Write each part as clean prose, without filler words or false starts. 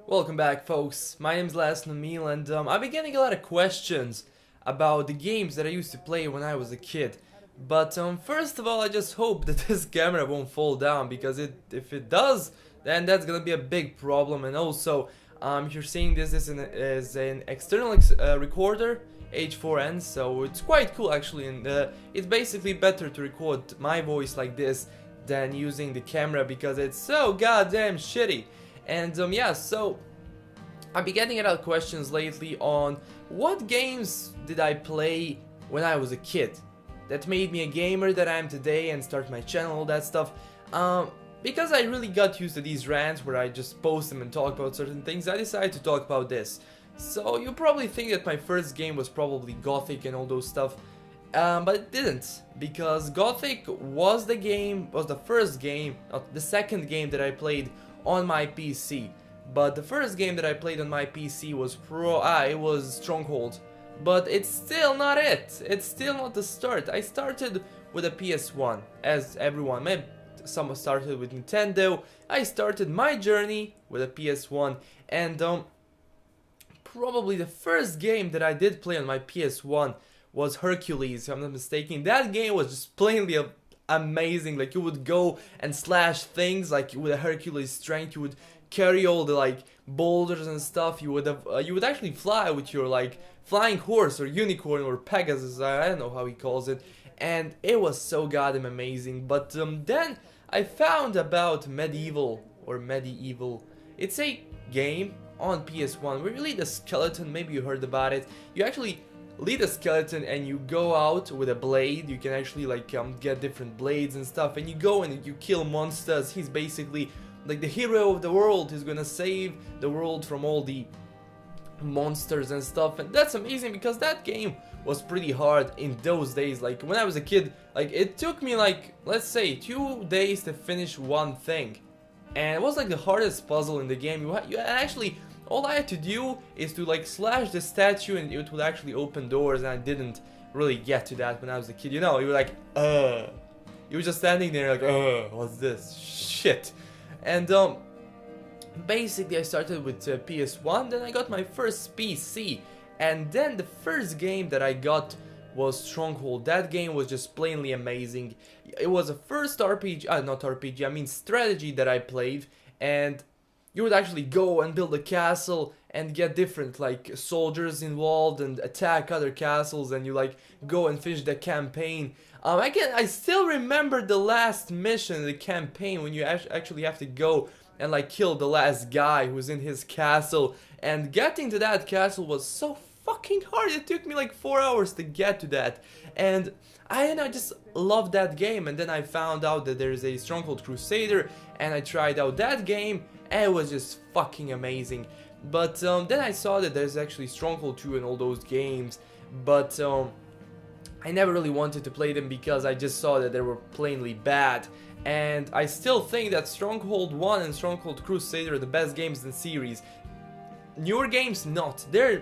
Welcome back, folks. My name's LastKnownMeal, and I've been getting a lot of questions about the games that I used to play when I was a kid. But first of all, I just hope that this camera won't fall down, because if it does, then that's gonna be a big problem. And also, if you're seeing this is an external recorder, H4n, so it's quite cool actually, and it's basically better to record my voice like this than using the camera because it's so goddamn shitty. And yeah, so I've been getting a lot of questions lately on what games did I play when I was a kid that made me a gamer that I am today and start my channel, all that stuff. Because I really got used to these rants where I just post them and talk about certain things, I decided to talk about this. So you probably think that my first game was probably Gothic and all those stuff, but it didn't, because Gothic was the first game, not the second game that I played on my PC. But the first game that I played on my PC was it was Stronghold. But it's still not it. It's still not the start. I started with a PS1, as everyone. Maybe some started with Nintendo. I started my journey with a PS1, and probably the first game that I did play on my PS1 was Hercules, if I'm not mistaken. That game was just plainly amazing. Like, you would go and slash things like with a Hercules strength. You would carry all the like boulders and stuff. You would actually fly with your like flying horse or unicorn or Pegasus, I don't know how he calls it, and it was so goddamn amazing. But then I found about Medieval. It's a game on PS1 where you lead a skeleton. Maybe you heard about it. You actually lead a skeleton and you go out with a blade. You can actually like get different blades and stuff, and you go and you kill monsters. He's basically like the hero of the world. He's gonna save the world from all the monsters and stuff, and that's amazing because that game was pretty hard in those days. Like, when I was a kid, like, it took me like, let's say, 2 days to finish one thing, and it was like the hardest puzzle in the game. You actually, all I had to do is to like slash the statue and it would actually open doors, and I didn't really get to that when I was a kid. You know, you were like, you were just standing there like, what's this shit? And basically I started with PS1, then I got my first PC, and then the first game that I got was Stronghold. That game was just plainly amazing. It was the first RPG, not RPG, I mean strategy that I played, and you would actually go and build a castle and get different like soldiers involved and attack other castles, and you like go and finish the campaign. I still remember the last mission in the campaign when you actually have to go and like kill the last guy who's in his castle, and getting to that castle was so fucking hard. It took me like 4 hours to get to that, and I just loved that game. And then I found out that there's a Stronghold Crusader, and I tried out that game, and it was just fucking amazing. But then I saw that there's actually Stronghold 2 and all those games, but I never really wanted to play them because I just saw that they were plainly bad. And I still think that Stronghold 1 and Stronghold Crusader are the best games in the series. Newer games, not. They're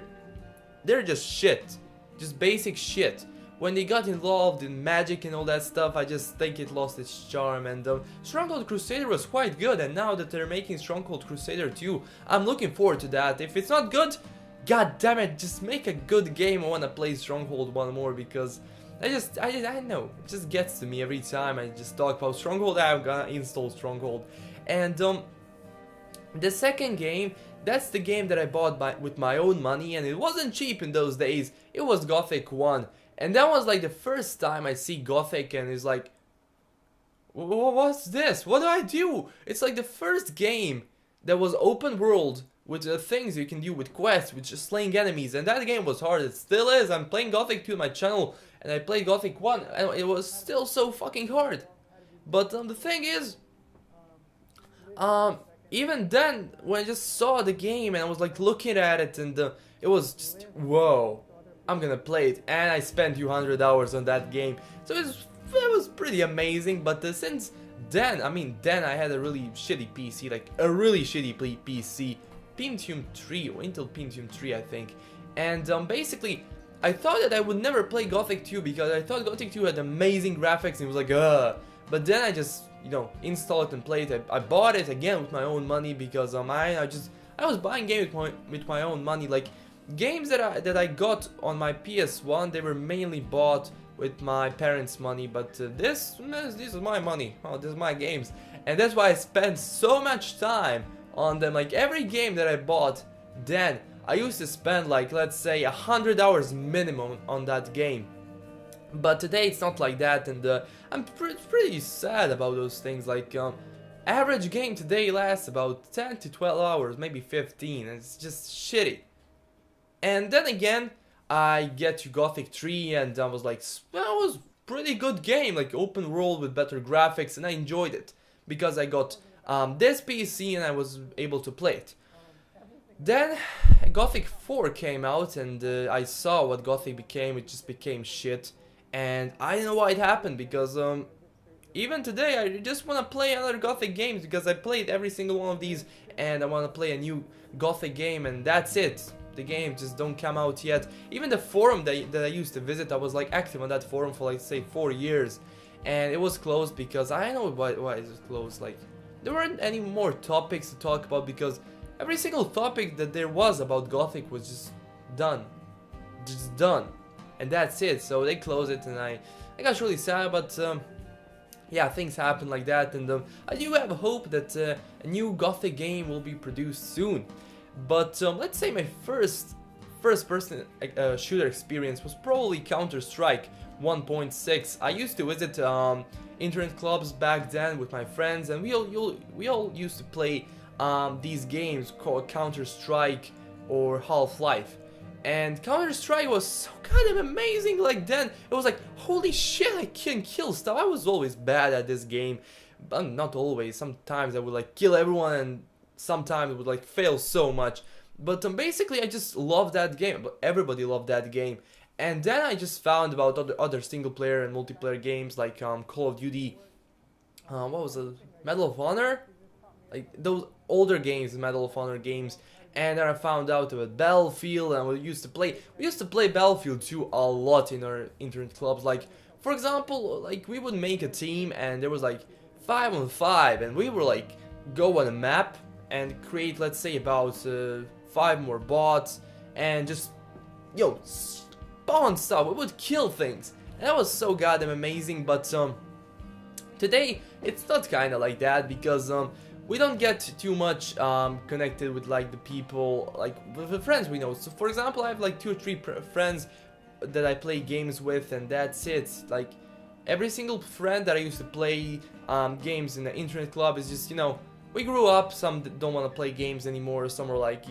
just shit. Just basic shit. When they got involved in magic and all that stuff, I just think it lost its charm. And Stronghold Crusader was quite good, and now that they're making Stronghold Crusader 2, I'm looking forward to that. If it's not good, god damn it, just make a good game. I wanna play Stronghold 1 more, because I know, it just gets to me every time I just talk about Stronghold. I'm gonna install Stronghold. And the second game, that's the game that I bought with my own money, and it wasn't cheap in those days. It was Gothic 1. And that was like the first time I see Gothic, and it's like, what's this? What do I do? It's like the first game that was open world with the things you can do with quests, with just slaying enemies, and that game was hard. It still is. I'm playing Gothic 2 on my channel, and I played Gothic 1, and it was still so fucking hard. But the thing is, even then, when I just saw the game and I was like looking at it, and it was just, whoa, I'm gonna play it. And I spent 200 hours on that game, so it was pretty amazing. But since then, then I had a really shitty PC, like a really shitty PC, Pentium 3 or Intel Pentium 3, I think. And basically, I thought that I would never play Gothic 2 because I thought Gothic 2 had amazing graphics and it was like, But then I just, install it and play it. I bought it again with my own money because I was buying games with my own money. Like games that I got on my PS1, they were mainly bought with my parents' money. But this is my money. Oh, this is my games, and that's why I spent so much time on them. Like every game that I bought, then I used to spend like, let's say, 100 hours minimum on that game. But today it's not like that, and I'm pretty sad about those things. Like average game today lasts about 10 to 12 hours, maybe 15, and it's just shitty. And then again, I get to Gothic 3, and I was like, that was pretty good game, like open world with better graphics, and I enjoyed it because I got this PC and I was able to play it. Then Gothic 4 came out, and I saw what Gothic became. It just became shit, and I don't know why it happened, because even today I just want to play another Gothic games, because I played every single one of these and I want to play a new Gothic game, and that's it. The games just don't come out yet. Even the forum that I used to visit, I was like active on that forum for like say 4 years, and it was closed because I don't know why it was closed. Like there weren't any more topics to talk about, because every single topic that there was about Gothic was just done. And that's it. So they closed it, and I got really sad, but yeah, things happen like that, and I do have hope that a new Gothic game will be produced soon. But let's say my first person shooter experience was probably Counter-Strike 1.6. I used to visit internet clubs back then with my friends, and we all used to play these games called Counter-Strike or Half-Life. And Counter-Strike was so kind of amazing. Like then it was like, holy shit, I can kill stuff. I was always bad at this game, but not always. Sometimes I would like kill everyone, and sometimes it would like fail so much. But basically I just loved that game. But everybody loved that game. And then I just found about other single player and multiplayer games like Call of Duty, what was it, Medal of Honor, like those older games, Medal of Honor games. And then I found out about Battlefield, and we used to play Battlefield 2 a lot in our internet clubs. Like for example, like we would make a team, and there was like 5 on 5, and we would like go on a map and create, let's say, about 5 more bots, and just spawn stuff. We would kill things, and that was so goddamn amazing. But today it's not kind of like that, because we don't get too much connected with like the people, like with the friends we know. So for example, I have like 2 or 3 friends that I play games with, and that's it. Like every single friend that I used to play games in the internet club is just, we grew up. Some don't want to play games anymore. Some are like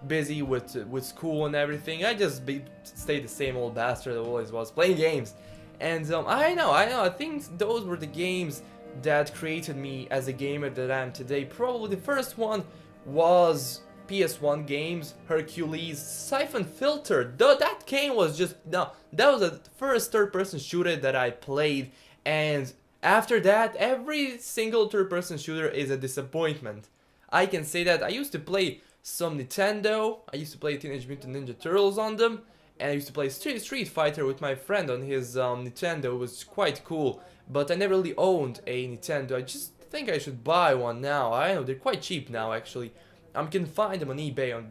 busy with school and everything. I just stayed the same old bastard that always was, playing games. And I know. I think those were the games that created me as a gamer that I am today. Probably the first one was PS1 games, Hercules, Siphon Filter. That game was just, no, that was the first third-person shooter that I played, and after that, every single third-person shooter is a disappointment. I can say that. I used to play some Nintendo, I used to play Teenage Mutant Ninja Turtles on them, and I used to play Street Fighter with my friend on his Nintendo. It was quite cool. But I never really owned a Nintendo. I just think I should buy one now. I know they're quite cheap now, actually. I can find them on eBay.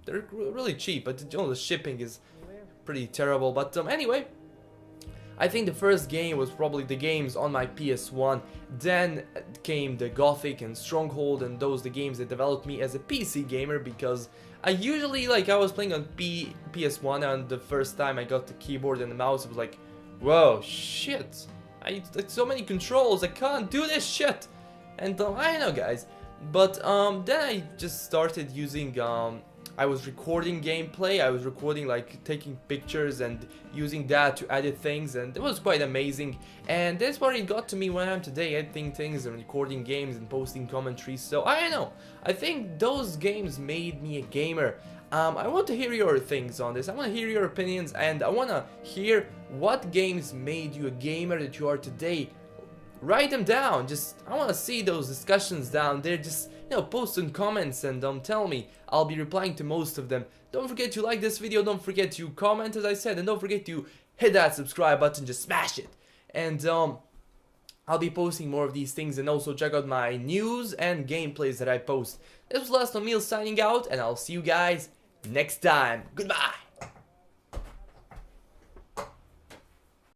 They're really cheap, but the shipping is pretty terrible. But anyway, I think the first game was probably the games on my PS1. Then came the Gothic and Stronghold, and those the games that developed me as a PC gamer, because I usually, like, I was playing on PS1, and the first time I got the keyboard and the mouse, it was like, whoa, shit. Like so many controls, I can't do this shit. And I know, guys. But then I just started using, I was recording gameplay. I was recording, like, taking pictures and using that to edit things, and it was quite amazing. And that's what it got to me when I'm today, editing things and recording games and posting commentaries. So I know, I think those games made me a gamer. I want to hear your things on this. I want to hear your opinions, and I want to hear what games made you a gamer that you are today. Write them down. I want to see those discussions down there. Just, post some comments and tell me. I'll be replying to most of them. Don't forget to like this video. Don't forget to comment, as I said, and don't forget to hit that subscribe button. Just smash it. And I'll be posting more of these things, and also check out my news and gameplays that I post. This was LastKnownMeal signing out, and I'll see you guys next time. Goodbye!